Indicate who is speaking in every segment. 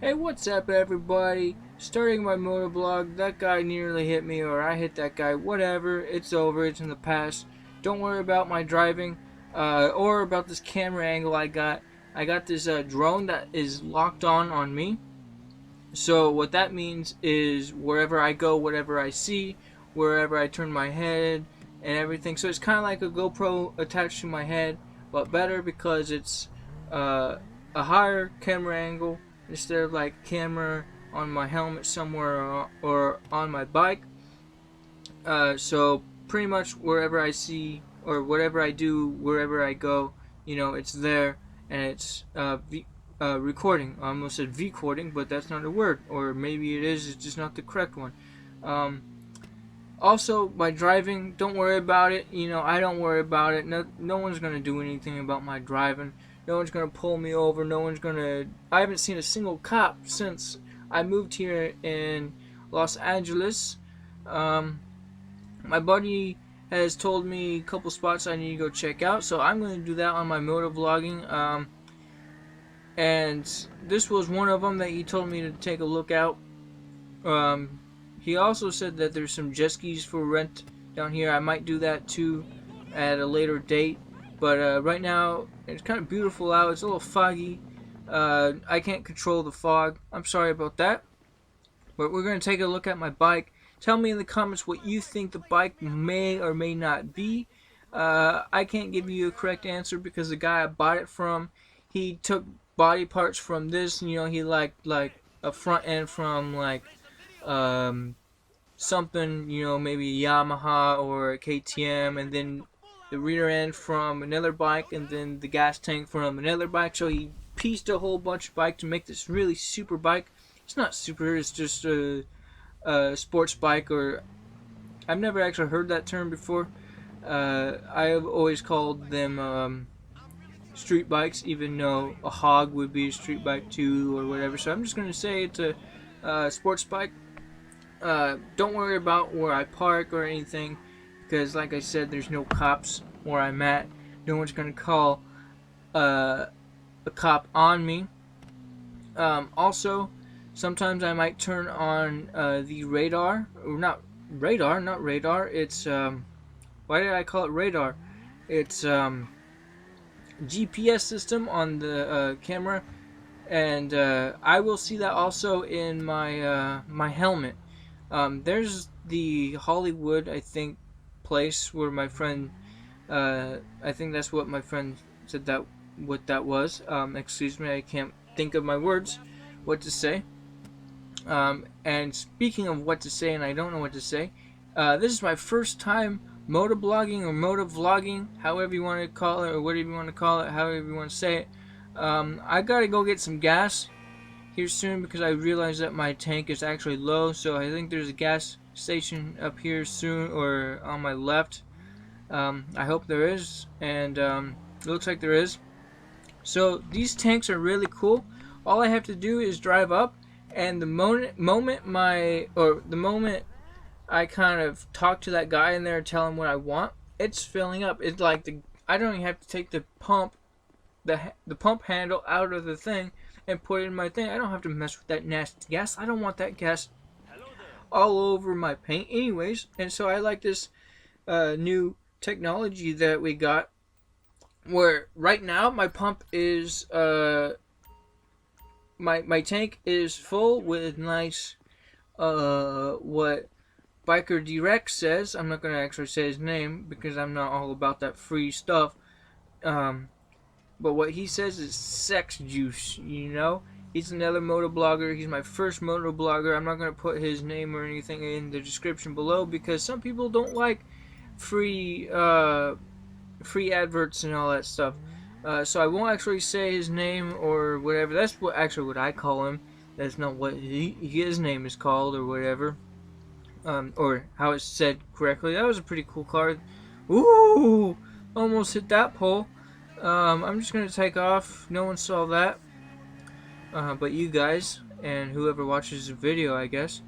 Speaker 1: Hey, what's up, everybody? Starting my motovlog. That guy nearly hit me, or I hit that guy. Whatever. It's over. It's in the past. Don't worry about my driving, or about this camera angle I got. I got this drone that is locked on me. So what that means is wherever I go, whatever I see, wherever I turn my head, and everything. So it's kind of like a GoPro attached to my head, but better because it's a higher camera angle instead of like camera on my helmet somewhere or on my bike. So pretty much wherever I see or whatever I do, wherever I go, it's there, and it's recording. I almost said V-cording, but that's not a word, or maybe it is. It's just not the correct one. Um, Also, by driving, don't worry about it. I don't worry about it. No one's gonna do anything about my driving. No one's gonna pull me over. No one's gonna. I haven't seen a single cop since I moved here in Los Angeles. My buddy has told me a couple spots I need to go check out, so I'm going to do that on my moto vlogging. And this was one of them that he told me to take a look out. He also said that there's some jet skis for rent down here. I might do that too at a later date. But right now, it's kind of beautiful out. It's a little foggy. I can't control the fog. I'm sorry about that. But we're going to take a look at my bike. Tell me in the comments what you think the bike may or may not be. I can't give you a correct answer because the guy I bought it from, he took body parts from this. He liked like a front end from like something, maybe a Yamaha or a KTM, and then the rear end from another bike, and then the gas tank from another bike. So he pieced a whole bunch of bike to make this really super bike. It's not super, it's just a sports bike, or I've never actually heard that term before. I've always called them street bikes, even though a hog would be a street bike too, or whatever. So I'm just going to say it's a sports bike. Don't worry about where I park or anything, because like I said, there's no cops where I'm at. No one's going to call a cop on me. Also, sometimes I might turn on the radar, or not radar. It's why did I call it radar? It's GPS system on the camera, and I will see that also in my my helmet. There's the Hollywood, I think, place where my friend, I think that's what my friend said that what that was. Excuse me, I can't think of my words, what to say. And speaking of what to say, and I don't know what to say, this is my first time motovlogging or motovlogging, however you want to call it, or whatever you want to call it, however you want to say it. I gotta go get some gas here soon because I realized that my tank is actually low, so I think there's a gas station up here soon, or on my left. I hope there is, and it looks like there is. So these tanks are really cool. All I have to do is drive up, and the moment I kind of talk to that guy in there and tell him what I want, it's filling up. It's like I don't even have to take the pump handle out of the thing and put it in my thing. I don't have to mess with that nasty gas. I don't want that gas all over my paint anyways. And so I like this new technology that we got, where right now my pump is my tank is full with nice what Biker Direct says. I'm not going to actually say his name because I'm not all about that free stuff. But what he says is sex juice, He's another moto blogger. He's my first moto blogger. I'm not going to put his name or anything in the description below because some people don't like free adverts and all that stuff. So I won't actually say his name or whatever. That's what I call him. That's not what his name is called or whatever. Or how it's said correctly. That was a pretty cool car. Ooh! Almost hit that pole. I'm just going to take off. No one saw that. But you guys, and whoever watches the video, I guess.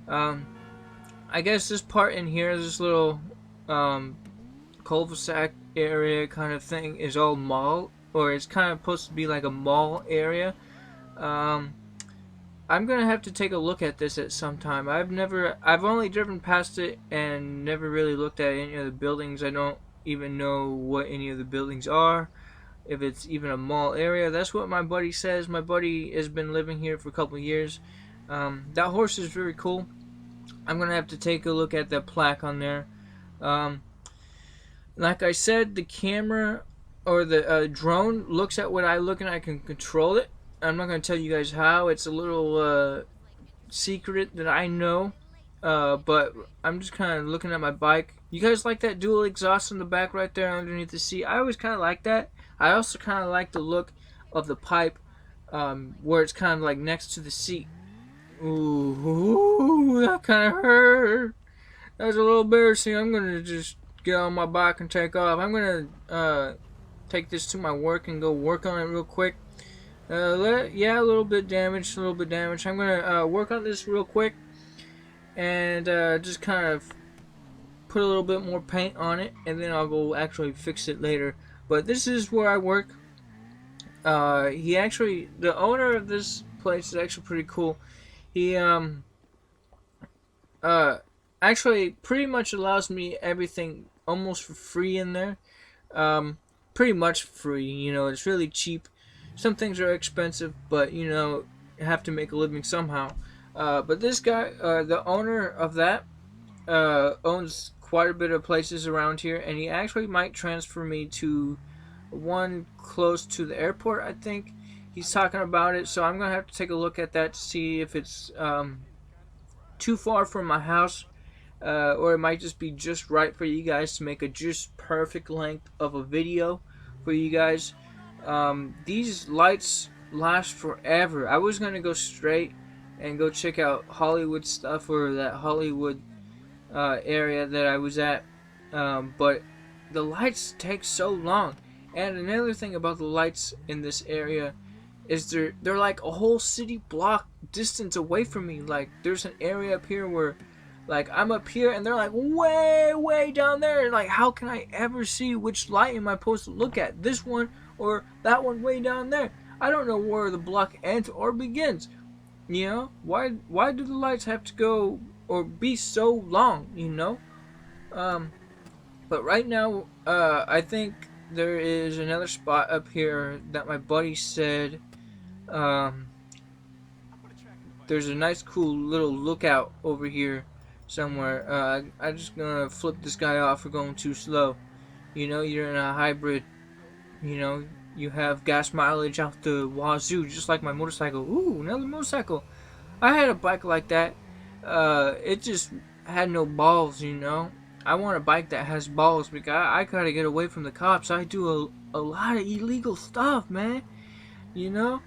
Speaker 1: I guess this part in here, this little cul-de-sac area kind of thing, is all mall, or it's kind of supposed to be like a mall area. I'm gonna have to take a look at this at some time. I've only driven past it and never really looked at any of the buildings. I don't even know what any of the buildings are, if it's even a mall area. That's what my buddy says. My buddy has been living here for a couple of years. That horse is very cool. I'm gonna have to take a look at that plaque on there. Um, like I said, the camera or the drone looks at what I look and I can control it. I'm not gonna tell you guys how. It's a little secret that I know. But I'm just kind of looking at my bike. You guys like that dual exhaust in the back right there underneath the seat? I always kind of like that. I also kind of like the look of the pipe where it's kind of like next to the seat. Ooh, that kind of hurt. That was a little embarrassing. I'm going to just get on my bike and take off. I'm going to take this to my work and go work on it real quick. Yeah, a little bit damaged, I'm going to work on this real quick and just kind of put a little bit more paint on it, and then I'll go actually fix it later. But this is where I work. The owner of this place is actually pretty cool. He actually pretty much allows me everything almost for free in there. Pretty much free, you know. It's really cheap. Some things are expensive, but you know, you have to make a living somehow. But this guy, the owner of that, owns quite a bit of places around here, and he actually might transfer me to one close to the airport. I think he's talking about it, so I'm gonna have to take a look at that to see if it's too far from my house, or it might just be just right for you guys to make a just perfect length of a video for you guys. These lights last forever. I was gonna go straight and go check out Hollywood stuff, or that Hollywood area that I was at, but the lights take so long. And another thing about the lights in this area is they're like a whole city block distance away from me. Like there's an area up here where like I'm up here and they're like way down there, and like how can I ever see which light am I supposed to look at, this one or that one way down there? I don't know where the block ends or begins. You know, why do the lights have to go or be so long, you know? But right now, I think there is another spot up here that my buddy said, there's a nice cool little lookout over here somewhere. I'm just gonna flip this guy off for going too slow. You know, you're in a hybrid, you know, you have gas mileage out the wazoo, just like my motorcycle. Ooh, another motorcycle. I had a bike like that. It just had no balls, you know. I want a bike that has balls because I gotta get away from the cops. I do a lot of illegal stuff, man. You know?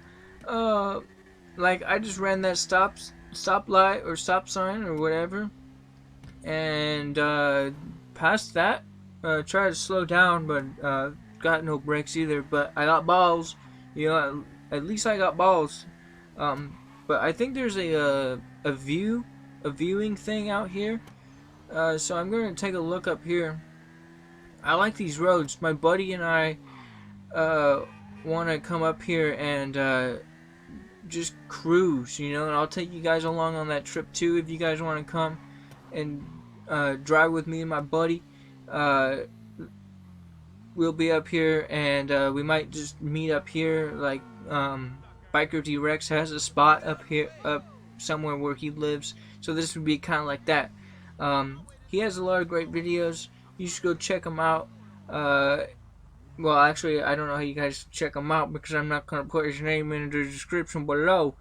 Speaker 1: Like I just ran that stoplight or stop sign or whatever. And past that, tried to slow down, but got no brakes either. But I got balls. You know, at least I got balls. But I think there's a viewing thing out here. So I'm going to take a look up here. I like these roads. My buddy and I want to come up here and just cruise, you know, and I'll take you guys along on that trip too if you guys want to come and drive with me and my buddy. We'll be up here, and we might just meet up here, like Biker D-Rex has a spot up here, up somewhere where he lives, so this would be kind of like that. He has a lot of great videos. You should go check him out. Well, actually, I don't know how you guys check him out because I'm not going to put his name in the description below.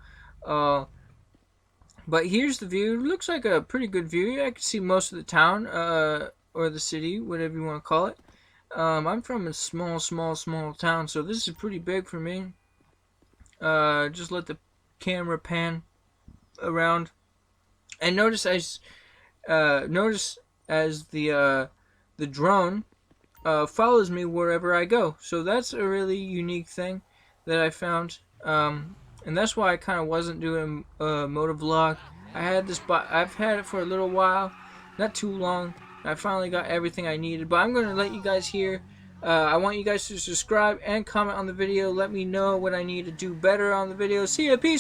Speaker 1: But here's the view. It looks like a pretty good view. I can see most of the town, or the city, whatever you want to call it. I'm from a small town, so this is pretty big for me. Just let the camera pan around, and notice as the drone follows me wherever I go. So that's a really unique thing that I found, and that's why I kind of wasn't doing a moto vlog. I've had it for a little while, not too long. I finally got everything I needed, but I'm going to let you guys hear. I want you guys to subscribe and comment on the video. Let me know what I need to do better on the video. See ya, peace.